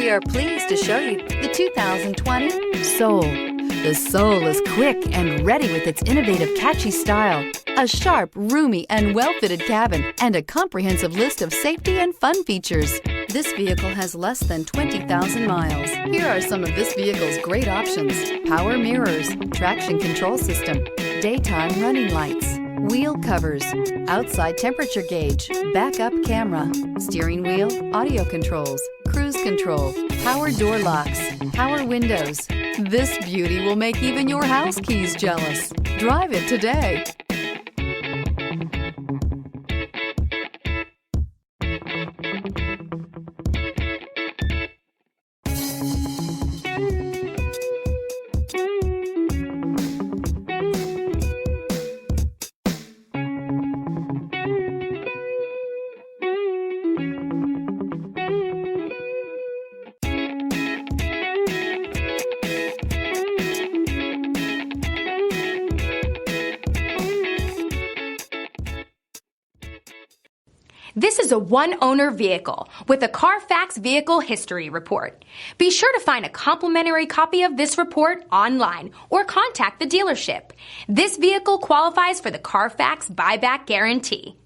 We are pleased to show you the 2020 Soul. The Soul is quick and ready with its innovative, catchy style, a sharp, roomy, and well-fitted cabin, and a comprehensive list of safety and fun features. This vehicle has less than 20,000 miles. Here are some of this vehicle's great options: power mirrors, traction control system, daytime running lights, wheel covers, outside temperature gauge, backup camera, steering wheel audio controls, cruise control, power door locks, power windows. This beauty will make even your house keys jealous. Drive it today. This is a one-owner vehicle with a Carfax Vehicle History Report. Be sure to find a complimentary copy of this report online or contact the dealership. This vehicle qualifies for the Carfax Buyback Guarantee.